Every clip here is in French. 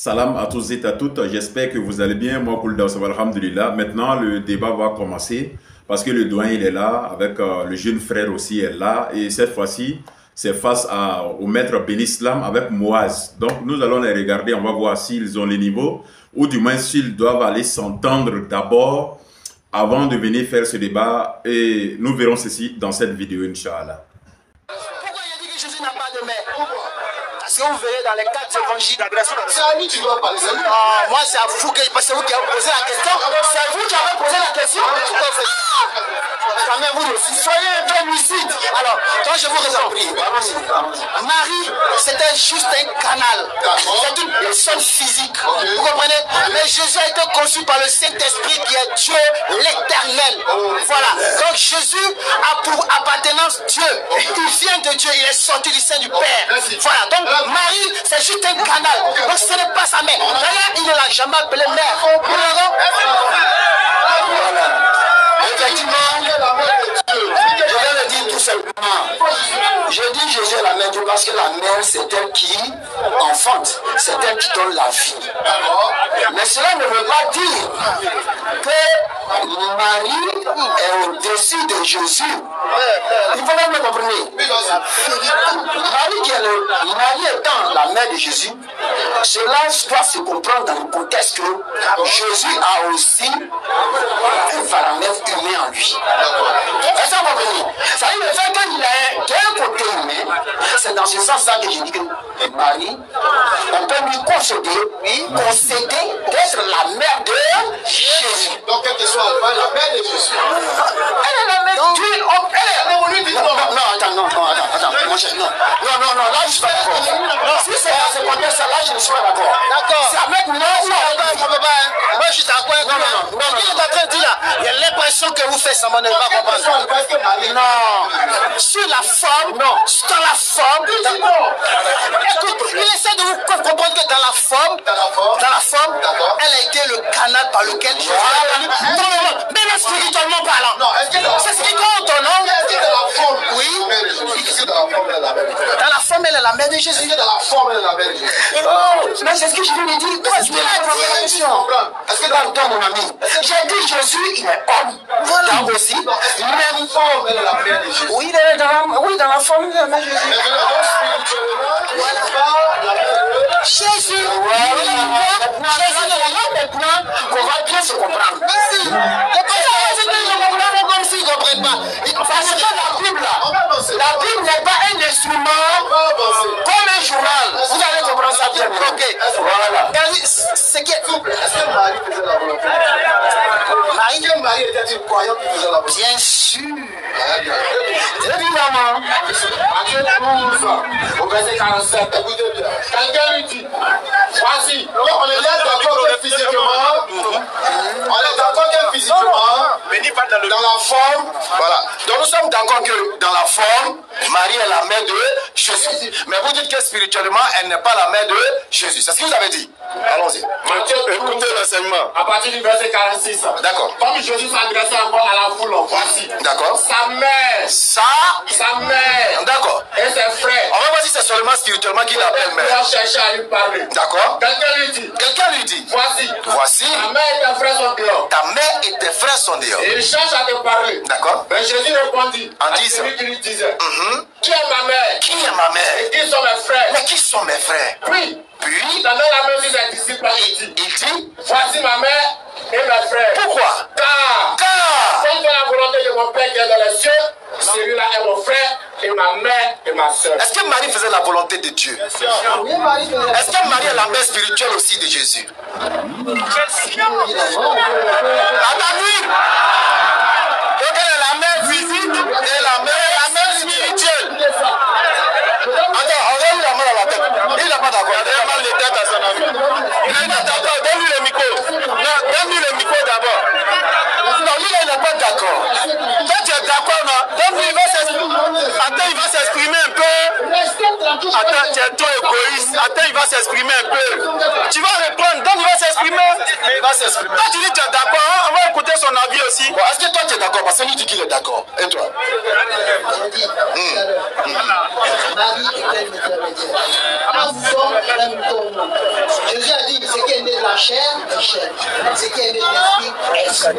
Salam à tous et à toutes, j'espère que vous allez bien. Moi, Koulda, alhamdulillah. Maintenant, le débat va commencer parce que le doyen il est là, avec le jeune frère aussi est là. Et cette fois-ci, c'est face au maître Ben Islam avec Moaz. Donc, nous allons les regarder, on va voir s'ils ont les niveaux ou du moins s'ils doivent aller s'entendre d'abord avant de venir faire ce débat. Et nous verrons ceci dans cette vidéo, Inch'Allah. Pourquoi il dit que Jésus n'a pas de mère? Parce que vous verrez dans les 4 évangiles. C'est à lui que tu dois parler. Moi, c'est à vous que c'est vous qui avez posé la question. C'est vous qui avez posé la question. Quand même, vous aussi, soyez un peu lucide. Alors, quand je vous réponds, Marie, c'était juste un canal. C'est une personne physique. Vous comprenez? Mais Jésus a été conçu par le Saint-Esprit qui est Dieu l'éternel. Voilà. Donc Jésus a pour appartenance Dieu. Il vient de Dieu. Il est sorti du sein du Père. Voilà. Donc Marie, c'est juste un canal. Donc ce n'est pas sa mère. D'ailleurs, il ne l'a jamais appelée mère. Effectivement, je vais le dire tout simplement. Je dis Jésus est la mère de Dieu parce que la mère, c'est elle qui enfante, c'est elle qui donne la vie. Mais cela ne veut pas dire que Marie est au-dessus de Jésus. Il faut même le comprendre. Marie étant la mère de Jésus, cela doit se comprendre dans le contexte que Jésus a aussi un paramètre humain en lui. Est-ce que vous comprenez? Ça veut dire le fait qu'il a un côté humain, c'est dans ce sens-là que je dis que Marie, on peut lui concéder d'être la mère de Jésus. Donc, quelle que soit la mère de Jésus. Elle est la mère de Dieu. Non, attends, mon cher, non, là, je ne suis pas d'accord. Si c'est dans ce contexte-là, je ne suis pas d'accord. D'accord. C'est avec moi ou avec Moi, je suis d'accord avec vous. Ce qu'il est en train de dire là, il y a l'impression que vous faites semblant de ne pas comprendre. Non. Sur la forme, non. Dans la forme. Écoute, il essaie de vous comprendre que dans la forme, elle a été le canal par lequel Jésus est venu. Non, même spirituellement parlant. C'est ce qui compte, non? Est-ce que dans la forme, oui. Est-ce que dans la forme, elle est la mère de Jésus? Dans la forme, elle est la mère de Jésus. Est-ce que dans la forme, elle est la mère de Jésus? Oh, mais c'est ce que je viens de dire. Toi, tu m'as posé la question. Est-ce que dans mon ami, j'ai dit Jésus, il est homme. Voilà aussi. Même forme, elle est la mère de Jésus. Oui, dans la forme, il est la mère de Jésus. Mais spirituellement, voilà pas la mère de Jésus. Jésus est là maintenant qu'on va bien se comprendre. Merci. Comme s'ils ne comprennent pas. Parce que la Bible n'est pas un instrument comme un journal. Vous allez comprendre ça bien. Ok. Voilà. C'est qui est couple. Est-ce que Marie faisait la volonté? Est-ce que Marie était une croyante qui faisait la volonté? Bien sûr. Évidemment. Matthieu 12, au verset 47, écoutez bien. Quelqu'un lui dit, voici, on est d'accord que physiquement, dans la forme, voilà. Donc nous sommes d'accord que dans la forme, Marie est la mère de Jésus. Mais vous dites que spirituellement, elle n'est pas la mère de Jésus. C'est ce que vous avez dit. Allons-y. Matthieu, écoutez l'enseignement. À partir du verset 46. D'accord. Comme Jésus s'adressait encore à la foule, voici. D'accord. Sa mère. Sa mère. D'accord. Et ses frères. On va voir si c'est seulement spirituellement qu'il appelle mère. Il a cherché à lui parler. D'accord. Quelqu'un lui dit. Voici. Ta mère et tes frères sont dehors. Ta mère et tes frères sont dehors. Et il cherche à te parler. D'accord. Mais Jésus répondit en à disant, celui qui lui disait, qui est ma mère? Qui est ma mère? Et qui sont mes frères? Mais qui sont mes frères? Puis, dans la main de ses disciples, il dit, voici ma mère et mes frères. Pourquoi? Car comme la volonté de mon Père qui est dans les cieux, celui-là est mon frère et ma mère et ma soeur. Est-ce que Marie faisait la volonté de Dieu? Est-ce que Marie est la mère spirituelle aussi de Jésus? Donc elle est la mère physique et la mère spirituelle. Attends, on a eu la main dans la tête. Il n'est pas d'accord. Il a mal de tête à son ami. Il n'est pas d'accord. Donne-lui le micro. Non, donne-lui le micro d'abord. Non, lui, il n'est pas d'accord. Toi, tu es d'accord, non? Donne-lui, il va s'exprimer. Attends, il va s'exprimer un peu. Attends, tu es trop égoïste. Attends, il va s'exprimer un peu. Tu vas répondre. Donc, il va s'exprimer. Il va s'exprimer. Toi, tu dis que tu es d'accord. Hein? On va écouter son avis aussi. Bon, est-ce que toi, tu es d'accord? Parce que lui dit qu'il est d'accord. Et toi? Marie était une intermédiaire. Jésus a dit chair est chair. Ce qui est né de l'esprit est esprit.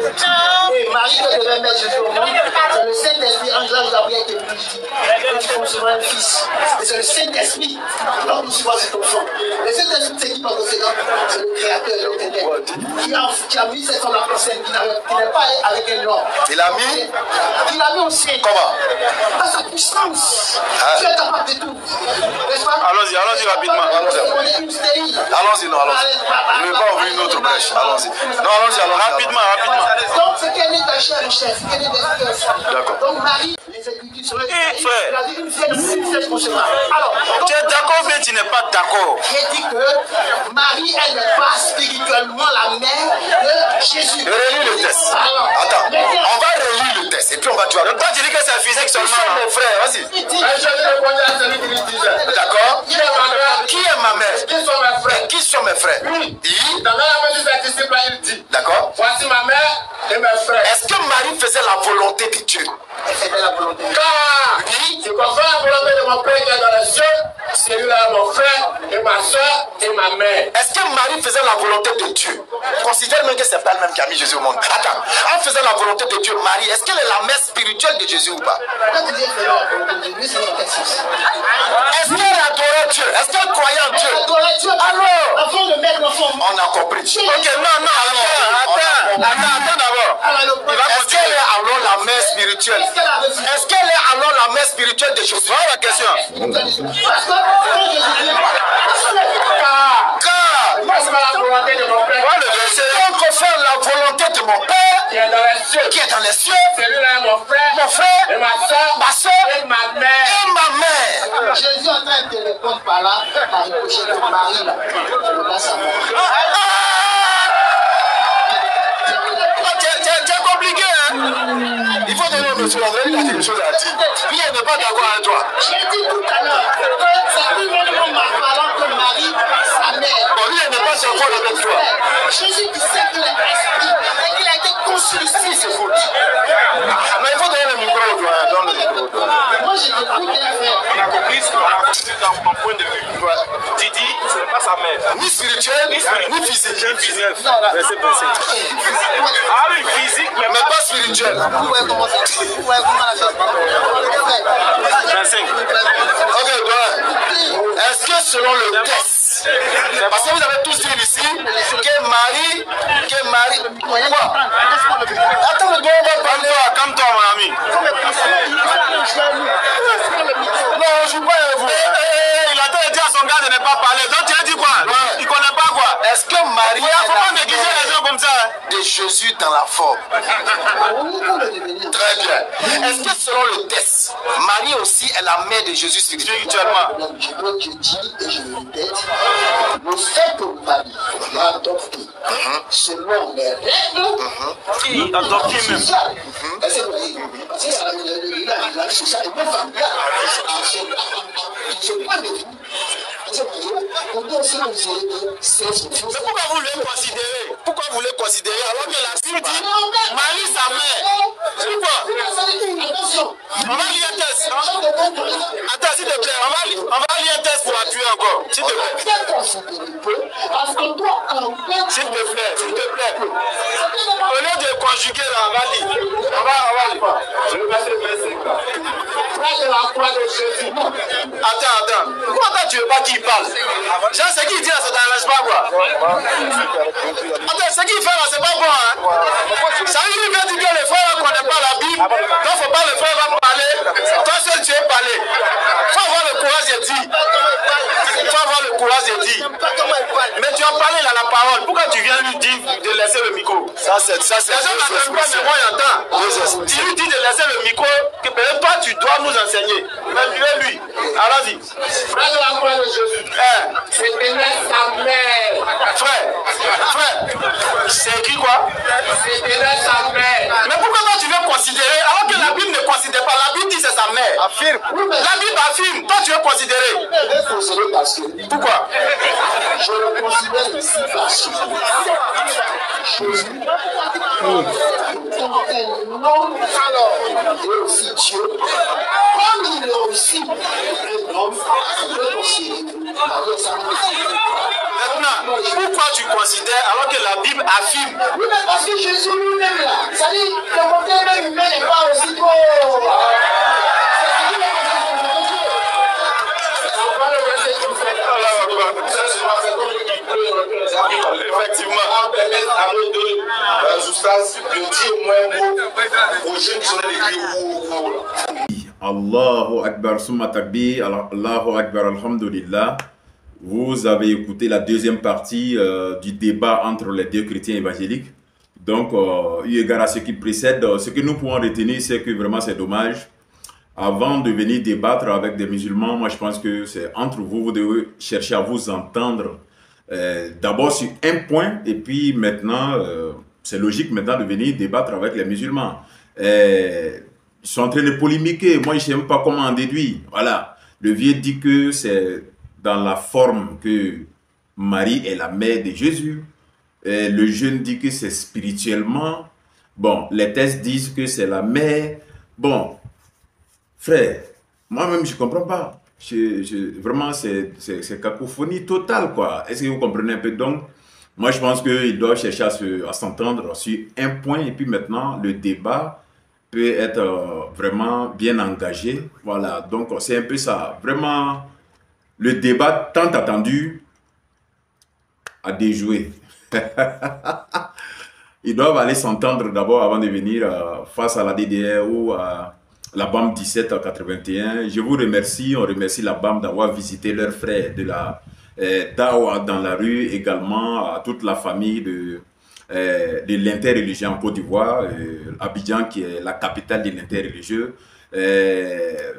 Et Marie qui devait mettre Jésus au monde, c'est le Saint-Esprit, Angela Gabriel qui est venu dire que tu concevras un fils. Et c'est le Saint-Esprit donc nous suivons cet enfant. Le Saint-Esprit, c'est qui par conséquent? C'est le Créateur de l'éternel qui a mis cette femme à personne qui n'est pas avec un homme. Il a mis? Il a mis aussi. Comment? Par sa puissance. Tu es capable de tout. N'est-ce pas? Allons-y rapidement. Allons-y, non, allons-y. Je ne vais pas ouvrir une autre brèche. Allons-y. Non, allons-y. Rapidement. Donc, ce qui est né de la chair est chair, ce qui est né de l'esprit est esprit. D'accord. Donc, Marie, les Écritures sur le frère. il a dit une seule concevoir. Alors, Tu es d'accord ou bien tu n'es pas d'accord? j'ai dit que Marie, elle n'est pas spirituellement la mère de Jésus. Relis le test. Alors, Attends, on va relire le test et puis on va, tu vas. Toi, tu dis que c'est physique Qui sont seulement. mes frères? Vas-y. il dit, D'accord. Qui est ma mère? qui sont mes frères? Et qui sont mes frères? Dans la maison des disciples, il dit, D'accord. voici ma mère et mes frères. Est-ce que Marie faisait la volonté de Dieu? Elle faisait la volonté. Car Je comprends la volonté de mon Père qui est dans les cieux. Celui-là est mon frère et ma soeur et ma mère. est-ce que Marie faisait la volonté de Dieu? Considère même que c'est pas elle-même qui a mis Jésus au monde. Attends, en faisant la volonté de Dieu, Marie, est-ce qu'elle est la mère spirituelle de Jésus ou pas? Quand tu dis qu'elle faisait la volonté de Dieu, c'est dans le texte. Est-ce qu'elle adorait Dieu? Est-ce qu'elle croyait en Dieu? Adorait Dieu. Alors, Avant de mettre l'enfant. on a compris. Ok, non, attends d'abord. Est-ce qu'elle est alors la mère spirituelle? Qu'est-ce qu'elle a reçu? Est-ce qu'elle est alors la mère spirituelle de Jésus? Voilà la question. Parce que quand Jésus dit, Car, moi c'est la volonté de mon Père. Voilà le verset. donc on fait la volonté de mon Père Qui est dans les cieux. qui est dans les cieux, Celui-là est mon frère. mon frère, Et ma soeur. ma soeur Et ma mère. et ma mère. Jésus est en train de répondre par là, par ricochet de Marie là. Je ne pas savoir. C'est compliqué, hein? Il faut donner au monsieur, on a quelque chose à dire. Lui, elle n'est pas d'accord avec toi. J'ai dit tout à l'heure que c'est lui-même en parlant que Marie, sa mère. Bon, lui, elle n'est pas d'accord avec toi. Jésus qui sait qu'il est esprit et qu'il a été conçu ici, c'est faux. Mais il faut donner le micro au doigt. Donne le micro au doigt. Moi, j'ai compris bien faire. On a compris dans mon point de vue. Tu dis, ce n'est pas sa mère. Ni spirituel, ni physique. 19, verset 25. Ah oui, physique, mais Mais pas spirituel. Vous voyez comment c'est. Vous voyez comment la chose. 25. Ok, doigt. Est-ce que selon le test, parce que vous avez tous dit ici que Marie. Quoi? Attends, le doigt, on va parler. Calme-toi, mon ami. Non, je joue pas avec vous. Il a déjà dit à son gars de ne pas parler. Donc tu as dit quoi? Il connaît pas quoi? Est-ce que Marie Il faut pas est négliger la les gens comme ça. mère de Jésus dans la forme? Très bien. Est-ce que selon le test, Marie aussi est la mère de Jésus spirituellement? Donc, je dis et je le répète, le fait que Marie l'a adopté selon les règles Qui adopté même? sociales, parce que il a social et même familial, ce point de vue, on doit aussi considérer que c'est son fils. Mais pourquoi vous le considérez? Pourquoi vous le considérez alors que la Bible dit Marie sa mère? Pourquoi? Attention, On va lire un test. Attends, s'il te plaît, on va lire un test pour appuyer encore. S'il te plaît. bien considérer parce qu'on doit enlever. S'il te plaît, s'il te plaît. Au lieu de conjuguer là, on va lire. On va lire. Je vais passer le verset. Frère de la croix de Jésus. Attends. Pourquoi toi tu veux pas qu'il parle? Genre, ce qu'il dit là, ça t'arrange pas quoi? Attends, ce qu'il fait là, c'est pas bon hein? Ça veut dire que les frères ne connaissent pas la Bible, donc faut pas les frères va parler. Toi seul tu veux parler. Faut avoir le courage de dire. Faut avoir le courage de dire. Mais tu as parlé là la parole. Pourquoi tu viens lui dire de laisser le micro? Ça, c'est. Les gens n'attendent pas, mais moi j'entends. Tu lui dis de laisser le micro, que peut-être toi tu dois nous enseigner. Mais lui, allons-y. Frère de la croix de Jésus. C'était sa mère. Frère, c'est écrit quoi? C'était sa mère. Mais pourquoi toi tu veux considérer alors que la Bible ne considère pas? La Bible dit c'est sa mère. Affirme. La Bible affirme, toi tu veux considérer. Je vais considérer parce que. Pourquoi? Je le considère ici parce que. Jésus est un homme et aussi Dieu. Comme il est aussi un homme, je le considère. Maintenant, pourquoi tu considère, alors que la Bible affirme. Oui, mais parce que Jésus lui-même là, ça dit, le côté même humain n'est pas aussi trop. Effectivement. À nous deux, substance, de dire moins mot aux jeunes qui sont dans les Allahu Akbar, Summa Takbir, Allahu Akbar, Alhamdulillah. Vous avez écouté la deuxième partie du débat entre les deux chrétiens évangéliques. Donc, eu égard à ce qui précède, ce que nous pouvons retenir, c'est que vraiment c'est dommage. Avant de venir débattre avec des musulmans, moi je pense que c'est entre vous, vous devez chercher à vous entendre d'abord sur un point, et puis maintenant, c'est logique maintenant de venir débattre avec les musulmans. Ils sont en train de polémiquer, moi je ne sais même pas comment en déduire. Voilà, le vieux dit que c'est dans la forme que Marie est la mère de Jésus. Et le jeune dit que c'est spirituellement. Bon, les textes disent que c'est la mère. Bon, frère, moi-même, je ne comprends pas. Vraiment, c'est cacophonie totale, quoi. Est-ce que vous comprenez un peu? Donc, moi, je pense qu'ils doivent chercher à s'entendre sur un point. Et puis maintenant, le débat peut être vraiment bien engagé. Voilà, donc c'est un peu ça. Vraiment, le débat tant attendu a déjoué. Ils doivent aller s'entendre d'abord avant de venir face à la DDR ou à la BAM 1781. Je vous remercie, on remercie la BAM d'avoir visité leurs frères de la Dawa dans la rue, également à toute la famille de l'interreligieux en Côte d'Ivoire, Abidjan qui est la capitale de l'interreligieux.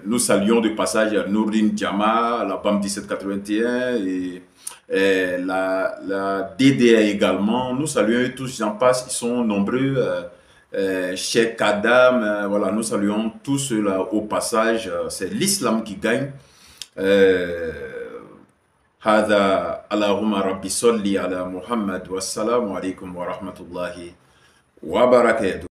Nous saluons de passage Nourine Djama, la BAM 1781 et la DDR également. Nous saluons tous, j'en passe, ils sont nombreux. Cheikh Kadam, voilà, nous saluons tous ceux-là au passage. C'est l'islam qui gagne. Hada Allahumma Rabbi Salli ala Muhammad. Wassalamu alaikum wa rahmatullahi wa barakatuh.